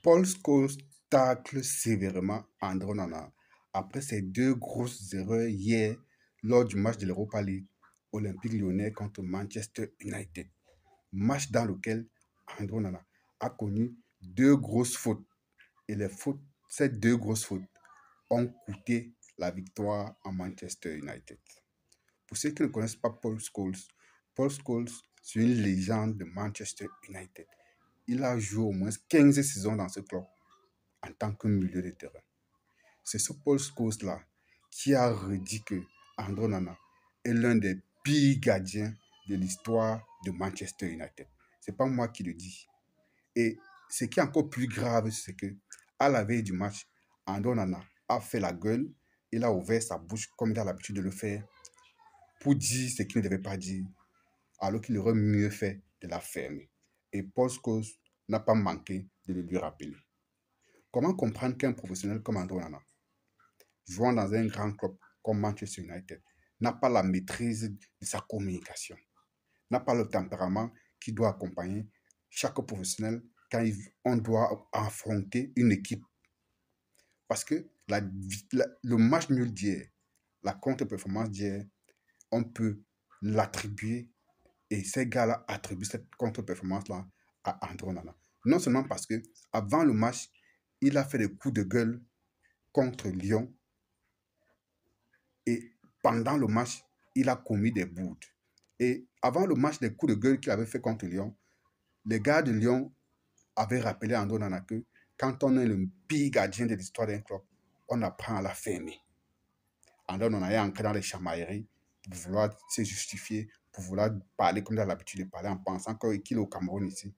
Paul Scholes tacle sévèrement André Onana après ses deux grosses erreurs hier lors du match de l'Europa League Olympique Lyonnais contre Manchester United. Match dans lequel André Onana a connu deux grosses fautes. Et ces deux grosses fautes ont coûté la victoire à Manchester United. Pour ceux qui ne connaissent pas Paul Scholes, c'est une légende de Manchester United. Il a joué au moins 15 saisons dans ce club en tant que milieu de terrain. C'est ce Paul Scholes-là qui a redit que André Onana est l'un des pires gardiens de l'histoire de Manchester United. Ce n'est pas moi qui le dis. Et ce qui est encore plus grave, c'est que à la veille du match, André Onana a fait la gueule, il a ouvert sa bouche comme il a l'habitude de le faire pour dire ce qu'il ne devait pas dire, alors qu'il aurait mieux fait de la fermer. Et Paul Scholes n'a pas manqué de le lui rappeler. Comment comprendre qu'un professionnel comme André Onana, jouant dans un grand club comme Manchester United, n'a pas la maîtrise de sa communication, n'a pas le tempérament qui doit accompagner chaque professionnel quand on doit affronter une équipe. Parce que le match nul d'hier, la contre-performance d'hier, on peut l'attribuer, et ces gars-là attribuent cette contre-performance-là à André Onana. Non seulement parce que avant le match, il a fait des coups de gueule contre Lyon, et pendant le match, il a commis des boudes. Et avant le match, des coups de gueule qu'il avait fait contre Lyon, les gars de Lyon avaient rappelé à André Onana que quand on est le pire gardien de l'histoire d'un club, on apprend à la fermer. André Onana est entré dans les chamailleries pour vouloir se justifier, pour vouloir parler comme il a l'habitude de parler en pensant qu'il est au Cameroun ici.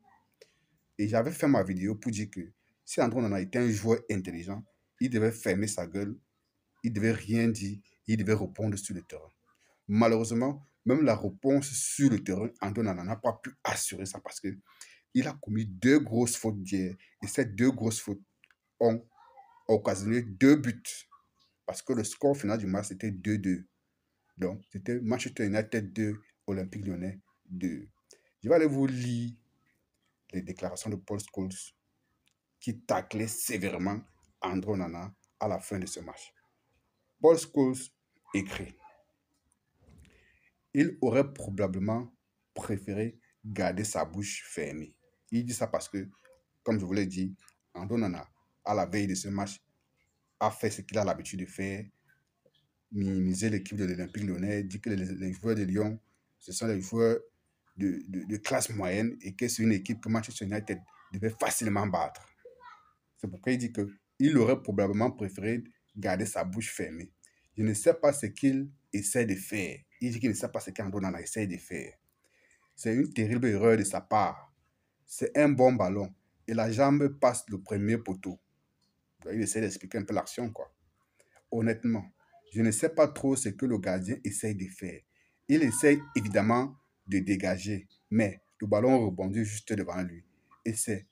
Et j'avais fait ma vidéo pour dire que si André Onana était un joueur intelligent, il devait fermer sa gueule, il devait rien dire, il devait répondre sur le terrain. Malheureusement, même la réponse sur le terrain, André Onana n'a pas pu assurer ça parce que il a commis deux grosses fautes d'hier. Et ces deux grosses fautes ont occasionné deux buts. Parce que le score final du match, c'était 2-2. Donc, c'était Manchester United 2, Olympique Lyonnais 2. Je vais aller vous lire les déclarations de Paul Scholes qui taclait sévèrement André Onana à la fin de ce match. Paul Scholes écrit: il aurait probablement préféré garder sa bouche fermée. Il dit ça parce que, comme je vous l'ai dit, André Onana, à la veille de ce match, a fait ce qu'il a l'habitude de faire, minimiser l'équipe de l'Olympique Lyonnais, dit que les joueurs de Lyon, ce sont les joueurs de classe moyenne et que c'est une équipe que Manchester United devait facilement battre. C'est pourquoi il dit qu'il aurait probablement préféré garder sa bouche fermée. Je ne sais pas ce qu'il essaie de faire. Il dit qu'il ne sait pas ce qu'André Onana essaie de faire. C'est une terrible erreur de sa part. C'est un bon ballon et la jambe passe le premier poteau. Il essaie d'expliquer un peu l'action, quoi. Honnêtement, je ne sais pas trop ce que le gardien essaye de faire. Il essaye évidemment de dégager, mais le ballon rebondit juste devant lui. Et c'est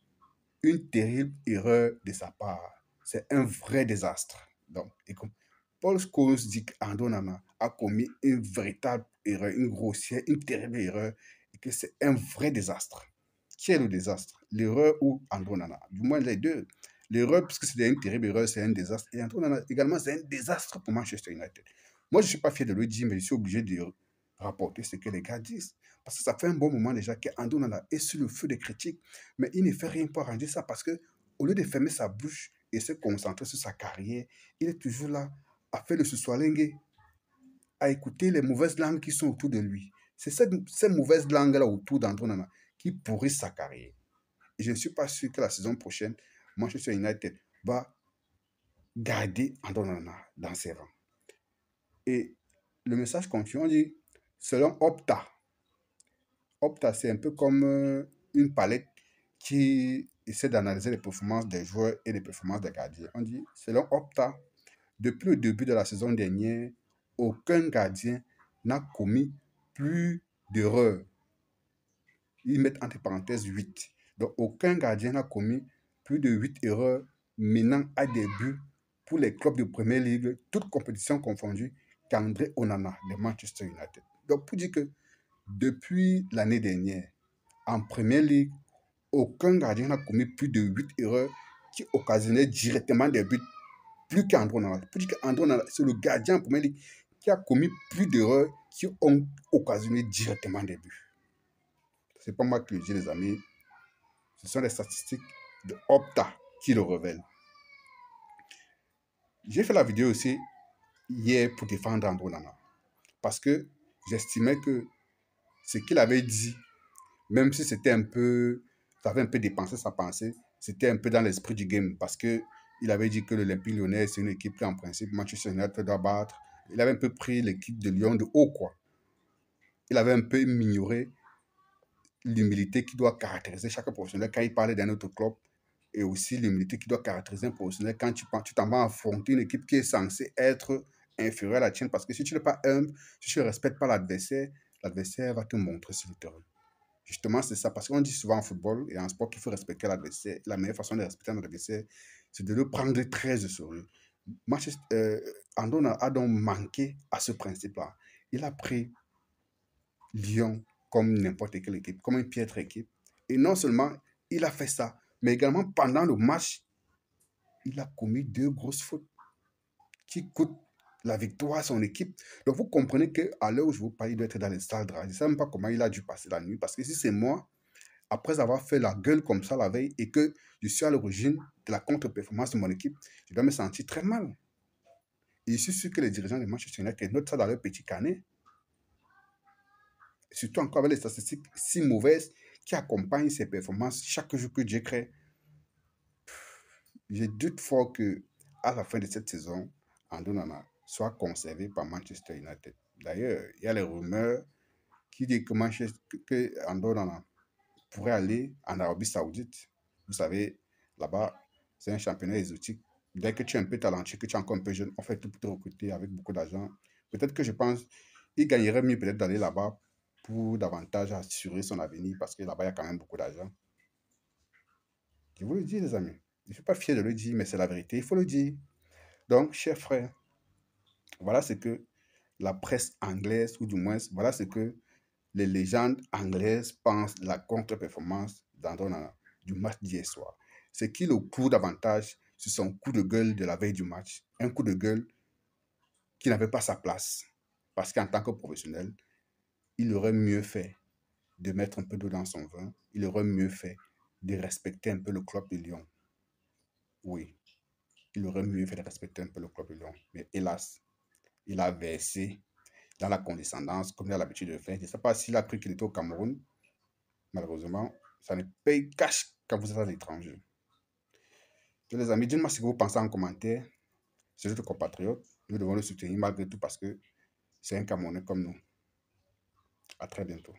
une terrible erreur de sa part. C'est un vrai désastre. Donc, Paul Scholes dit qu'André Onana a commis une véritable erreur, une grossière, une terrible erreur, et que c'est un vrai désastre. Qui est le désastre? L'erreur ou André Onana? Du moins les deux. L'erreur, puisque c'est une terrible erreur, c'est un désastre. Et André Onana également, c'est un désastre pour Manchester United. Moi, je ne suis pas fier de le dire, mais je suis obligé de rapporter ce que les gars disent. Parce que ça fait un bon moment déjà qu'André Onana est sur le feu des critiques, mais il ne fait rien pour arranger ça parce que, au lieu de fermer sa bouche et se concentrer sur sa carrière, il est toujours là à faire le sous-soilingue, à écouter les mauvaises langues qui sont autour de lui. C'est ces mauvaises langues-là autour d'André Onana qui pourrissent sa carrière. Et je ne suis pas sûr que la saison prochaine, Manchester United va garder André Onana dans ses rangs. Et le message continue, on dit, selon Opta, c'est un peu comme une palette qui essaie d'analyser les performances des joueurs et les performances des gardiens. On dit, selon Opta, depuis le début de la saison dernière, aucun gardien n'a commis plus d'erreurs. Ils mettent entre parenthèses 8. Donc, aucun gardien n'a commis plus de 8 erreurs menant à des buts pour les clubs de Première Ligue, toutes compétitions confondues, qu'André Onana de Manchester United. Donc, pour dire que depuis l'année dernière, en Première Ligue, aucun gardien n'a commis plus de 8 erreurs qui occasionnait directement des buts, plus qu'Andro Onana. Plus qu'Andro Onana, c'est le gardien en Première Ligue qui a commis plus d'erreurs qui ont occasionné directement des buts. C'est pas moi qui le dis, les amis. Ce sont les statistiques de Opta qui le révèlent. J'ai fait la vidéo aussi hier pour défendre Andro Onana. Parce que j'estimais que ce qu'il avait dit, même si c'était un peu, ça avait un peu dépensé sa pensée, c'était un peu dans l'esprit du game. Parce que il avait dit que l'Olympique Lyonnais, c'est une équipe qui, en principe, Manchester United doit battre. Il avait un peu pris l'équipe de Lyon de haut, quoi. Il avait un peu ignoré l'humilité qui doit caractériser chaque professionnel quand il parlait d'un autre club, et aussi l'humilité qui doit caractériser un professionnel quand tu t'en vas affronter une équipe qui est censée être inférieure à la tienne, parce que si tu n'es pas humble, si tu ne respectes pas l'adversaire, l'adversaire va te montrer sur le terrain. Justement, c'est ça, parce qu'on dit souvent en football et en sport qu'il faut respecter l'adversaire. La meilleure façon de respecter un adversaire, c'est de le prendre très au sérieux. Andon a donc manqué à ce principe-là. Il a pris Lyon comme n'importe quelle équipe, comme une piètre équipe. Et non seulement il a fait ça, mais également pendant le match, il a commis 2 grosses fautes qui coûtent la victoire à son équipe. Donc vous comprenez qu'à l'heure où je vous parle, il doit être dans les salles de rage. Je ne sais même pas comment il a dû passer la nuit, parce que si c'est moi, après avoir fait la gueule comme ça la veille et que je suis à l'origine de la contre-performance de mon équipe, je dois me sentir très mal. Et je suis sûr que les dirigeants de Manchester United notent ça dans leur petit carnet. Surtout encore avec les statistiques si mauvaises qui accompagnent ces performances chaque jour que Dieu crée. Je doute fort que à la fin de cette saison, Andro Onana soit conservé par Manchester United. D'ailleurs, il y a les rumeurs qui disent que Andro Onana pourrait aller en Arabie Saoudite. Vous savez, là-bas, c'est un championnat exotique. Dès que tu es un peu talentueux, que tu es encore un peu jeune, on fait tout pour te recruter avec beaucoup d'argent. Peut-être que je pense qu'il gagnerait mieux peut-être d'aller là-bas pour davantage assurer son avenir, parce que là-bas, il y a quand même beaucoup d'argent. Je vous le dis, les amis. Je ne suis pas fier de le dire, mais c'est la vérité. Il faut le dire. Donc, chers frères, voilà ce que la presse anglaise, ou du moins, voilà ce que les légendes anglaises pensent de la contre-performance d'Andro Onana du match d'hier soir. C'est qu'il le court davantage sur son coup de gueule de la veille du match. Un coup de gueule qui n'avait pas sa place. Parce qu'en tant que professionnel, il aurait mieux fait de mettre un peu d'eau dans son vin. Il aurait mieux fait de respecter un peu le club de Lyon. Oui, il aurait mieux fait de respecter un peu le club de Lyon. Mais hélas, il a versé dans la condescendance comme il a l'habitude de faire. Je ne sais pas s'il a pris qu'il était au Cameroun. Malheureusement, ça ne paye cash quand vous êtes à l'étranger. Les amis, dites-moi ce que vous pensez en commentaire. C'est notre compatriote. Nous devons le soutenir malgré tout parce que c'est un Camerounais comme nous. À très bientôt.